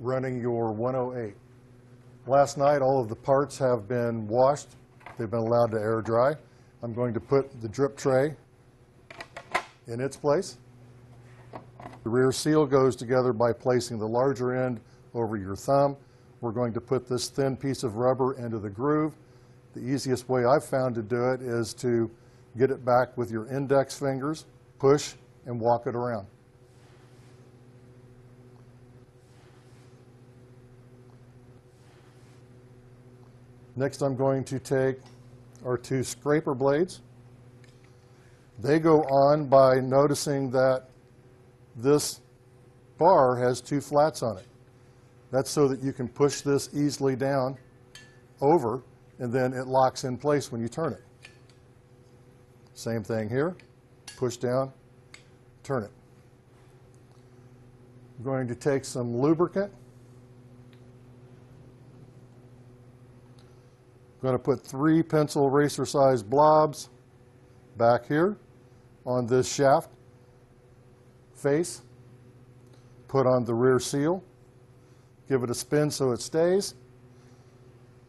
running your 108. Last night all of the parts have been washed. They've been allowed to air dry. I'm going to put the drip tray in its place. The rear seal goes together by placing the larger end over your thumb. We're going to put this thin piece of rubber into the groove. The easiest way I've found to do it is to get it back with your index fingers, push, and walk it around. Next, I'm going to take our two scraper blades. They go on by noticing that this bar has two flats on it. That's so that you can push this easily down over, and then it locks in place when you turn it. Same thing here. Push down, turn it. I'm going to take some lubricant. I'm going to put 3 pencil eraser-sized blobs back here on this shaft face. Put on the rear seal. Give it a spin so it stays.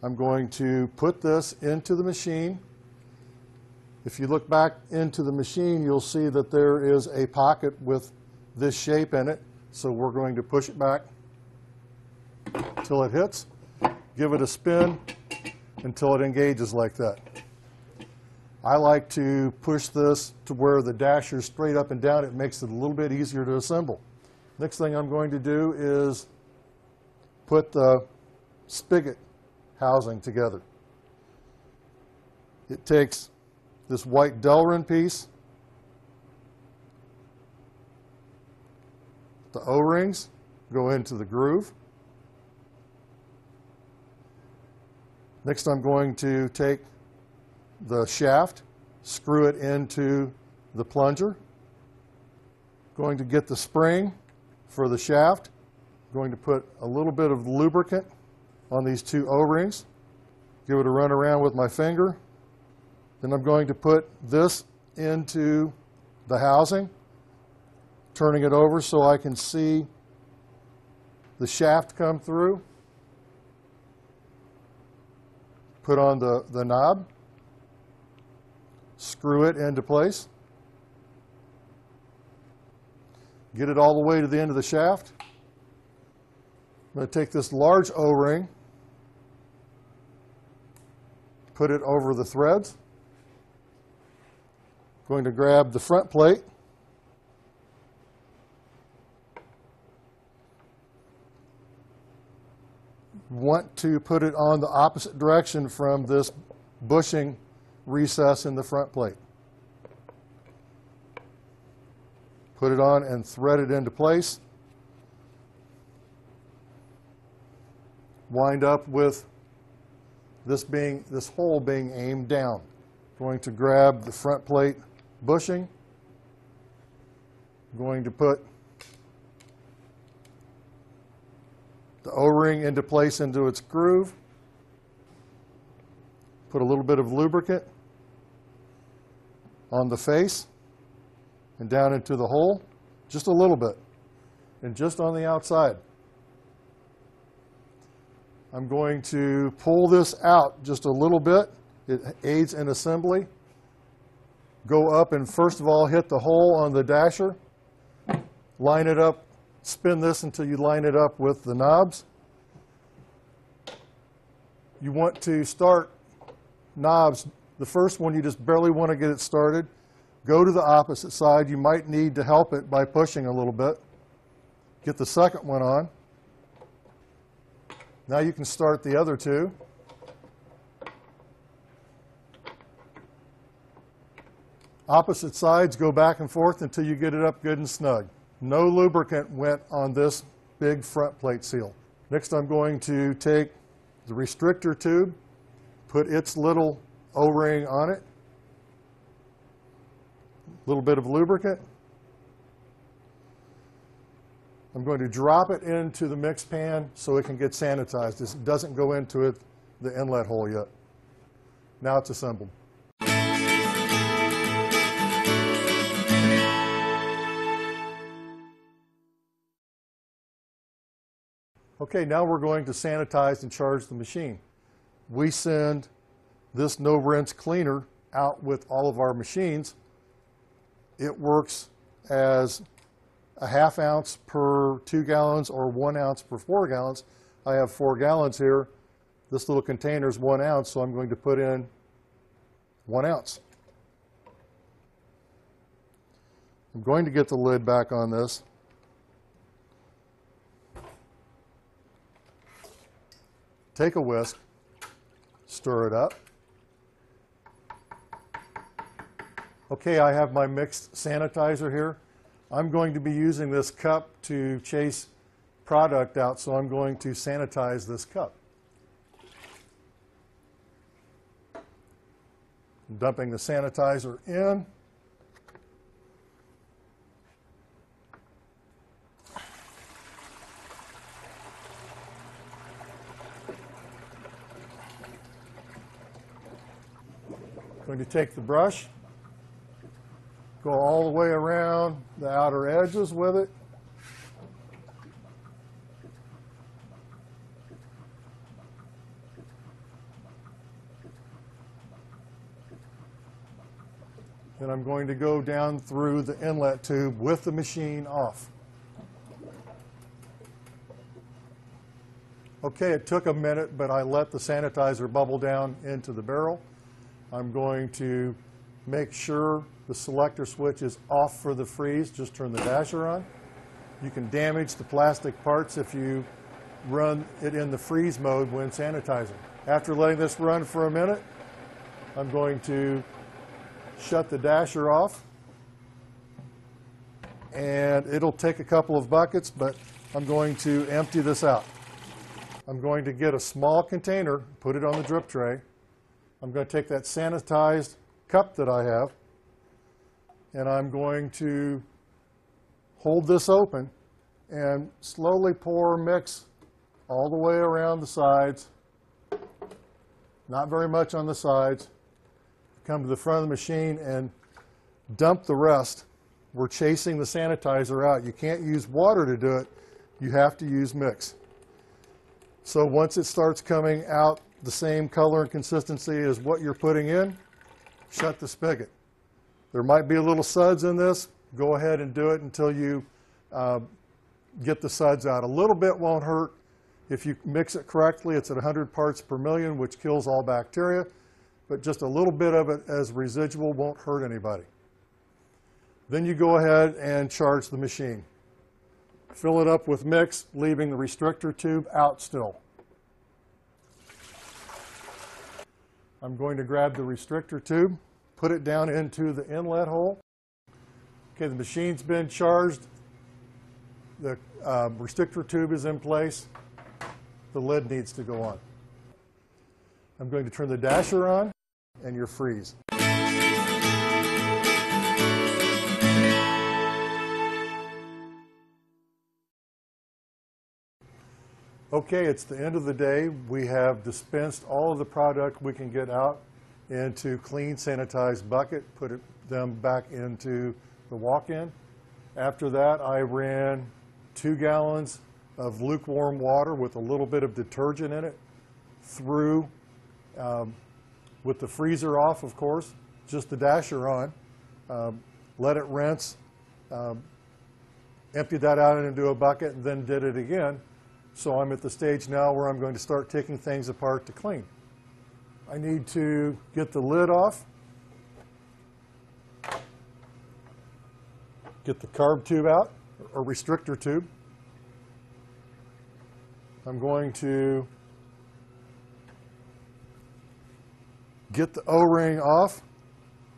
I'm going to put this into the machine. If you look back into the machine, you'll see that there is a pocket with this shape in it. So we're going to push it back until it hits. Give it a spin until it engages like that. I like to push this to where the dasher's straight up and down. It makes it a little bit easier to assemble. Next thing I'm going to do is put the spigot housing together. It takes this white Delrin piece, the O-rings go into the groove. Next, I'm going to take the shaft, screw it into the plunger. Going to get the spring for the shaft. Going to put a little bit of lubricant on these two O-rings. Give it a run around with my finger. Then I'm going to put this into the housing, turning it over so I can see the shaft come through. Put on the knob, screw it into place, get it all the way to the end of the shaft. I'm going to take this large O-ring, put it over the threads. Going to grab the front plate, want to put it on the opposite direction from this bushing recess in the front plate. Put it on and thread it into place. Wind up with this hole being aimed down. Going to grab the front plate bushing. Going to put the O-ring into place into its groove. Put a little bit of lubricant on the face and down into the hole, just a little bit, and just on the outside. I'm going to pull this out just a little bit. It aids in assembly. Go up and first of all hit the hole on the dasher. Line it up. Spin this until you line it up with the knobs. You want to start knobs. The first one, you just barely want to get it started. Go to the opposite side. You might need to help it by pushing a little bit. Get the second one on. Now you can start the other two. Opposite sides, go back and forth until you get it up good and snug. No lubricant went on this big front plate seal. Next, I'm going to take the restrictor tube, put its little O-ring on it, a little bit of lubricant. I'm going to drop it into the mix pan so it can get sanitized. This doesn't go into the inlet hole yet. Now it's assembled. Okay, now we're going to sanitize and charge the machine. We send this no-rinse cleaner out with all of our machines. It works as a ½ ounce per 2 gallons or 1 ounce per 4 gallons. I have 4 gallons here. This little container is 1 ounce, so I'm going to put in 1 ounce. I'm going to get the lid back on this. Take a whisk, stir it up. Okay, I have my mixed sanitizer here. I'm going to be using this cup to chase product out, so I'm going to sanitize this cup. I'm dumping the sanitizer in. Going to take the brush, go all the way around the outer edges with it. Then I'm going to go down through the inlet tube with the machine off. Okay, it took a minute, but I let the sanitizer bubble down into the barrel. I'm going to make sure the selector switch is off for the freeze. Just turn the dasher on. You can damage the plastic parts if you run it in the freeze mode when sanitizing. After letting this run for a minute, I'm going to shut the dasher off. And it'll take a couple of buckets, but I'm going to empty this out. I'm going to get a small container, put it on the drip tray. I'm going to take that sanitized cup that I have, and I'm going to hold this open and slowly pour mix all the way around the sides. Not very much on the sides. Come to the front of the machine and dump the rest. We're chasing the sanitizer out. You can't use water to do it. You have to use mix. So once it starts coming out the same color and consistency as what you're putting in, shut the spigot. There might be a little suds in this. Go ahead and do it until you get the suds out. A little bit won't hurt. If you mix it correctly, it's at 100 parts per million, which kills all bacteria. But just a little bit of it as residual won't hurt anybody. Then you go ahead and charge the machine. Fill it up with mix, leaving the restrictor tube out still. I'm going to grab the restrictor tube, put it down into the inlet hole. Okay, the machine's been charged. The restrictor tube is in place. The lid needs to go on. I'm going to turn the dasher on, and you're freeze. Okay, it's the end of the day. We have dispensed all of the product we can get out into clean, sanitized bucket, put them back into the walk-in. After that, I ran 2 gallons of lukewarm water with a little bit of detergent in it through, with the freezer off, of course, just the dasher on. Let it rinse, emptied that out into a bucket, and then did it again. So I'm at the stage now where I'm going to start taking things apart to clean. I need to get the lid off, get the carb tube out, or restrictor tube. I'm going to get the O-ring off.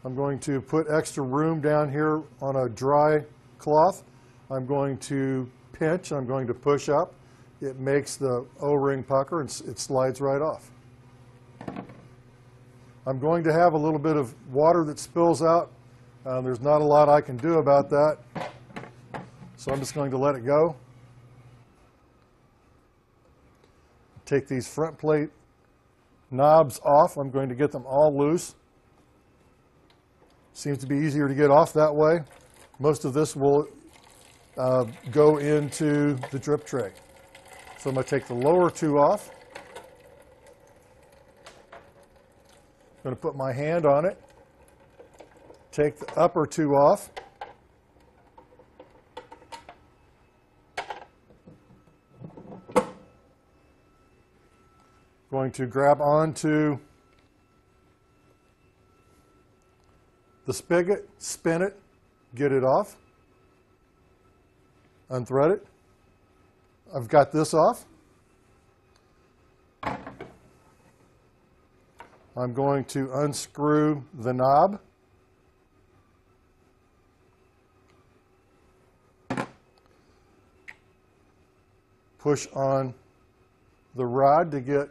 I'm going to put extra room down here on a dry cloth. I'm going to pinch, I'm going to push up. It makes the O-ring pucker and it slides right off. I'm going to have a little bit of water that spills out. There's not a lot I can do about that, so I'm just going to let it go. Take these front plate knobs off. I'm going to get them all loose. Seems to be easier to get off that way. Most of this will go into the drip tray. So I'm going to take the lower two off. I'm going to put my hand on it, take the upper two off. Going to grab onto the spigot, spin it, get it off, unthread it. I've got this off. I'm going to unscrew the knob. Push on the rod to get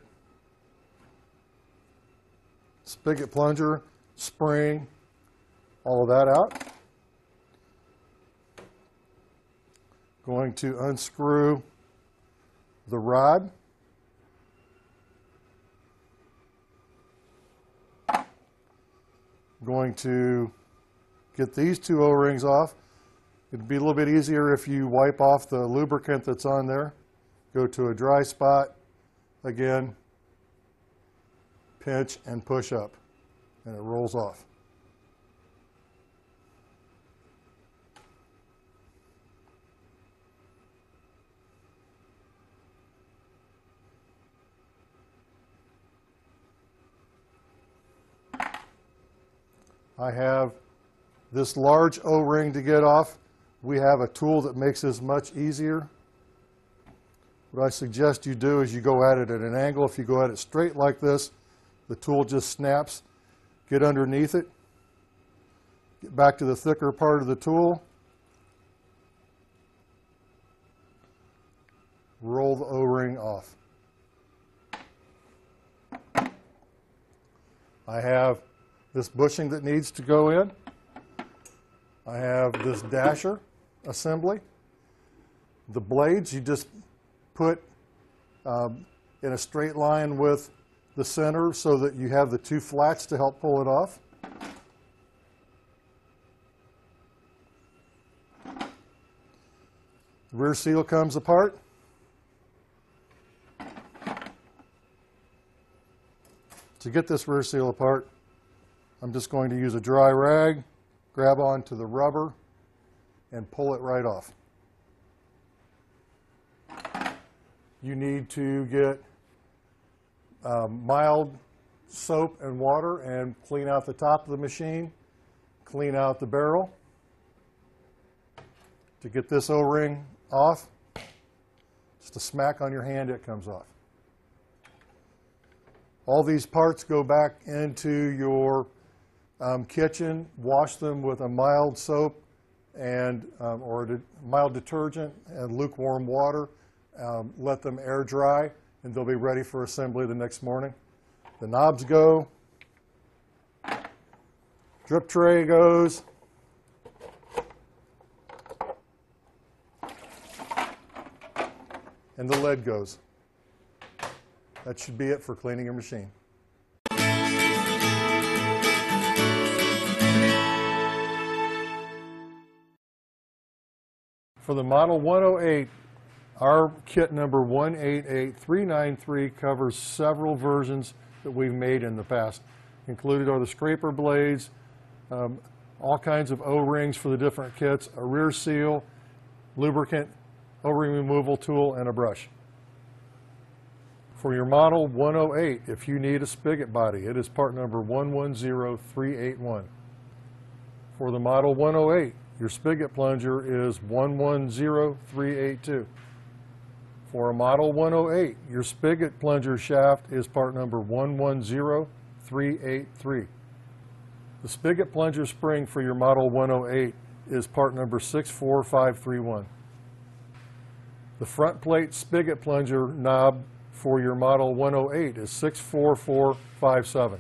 spigot plunger, spring, all of that out. Going to unscrew the rod. Going to get these two O-rings off. It'd be a little bit easier if you wipe off the lubricant that's on there. Go to a dry spot, again, pinch and push up, and it rolls off. I have this large O-ring to get off. We have a tool that makes this much easier. What I suggest you do is you go at it at an angle. If you go at it straight like this, the tool just snaps. Get underneath it. Get back to the thicker part of the tool. Roll the O-ring off. I have this bushing that needs to go in. I have this dasher assembly. The blades you just put in a straight line with the center so that you have the two flats to help pull it off. The rear seal comes apart. To get this rear seal apart, I'm just going to use a dry rag, grab onto the rubber, and pull it right off. You need to get mild soap and water and clean out the top of the machine, clean out the barrel. To get this O-ring off, just a smack on your hand, it comes off. All these parts go back into your kitchen. Wash them with a mild soap and or mild detergent and lukewarm water. Let them air dry, and they'll be ready for assembly the next morning. The knobs go. Drip tray goes. And the lid goes. That should be it for cleaning your machine. For the Model 108, our kit number 188393 covers several versions that we've made in the past. Included are the scraper blades, all kinds of O-rings for the different kits, a rear seal, lubricant, O-ring removal tool, and a brush. For your Model 108, if you need a spigot body, it is part number 110381. For the Model 108, your spigot plunger is 110382. For a Model 108, your spigot plunger shaft is part number 110383. The spigot plunger spring for your Model 108 is part number 64531. The front plate spigot plunger knob for your Model 108 is 64457.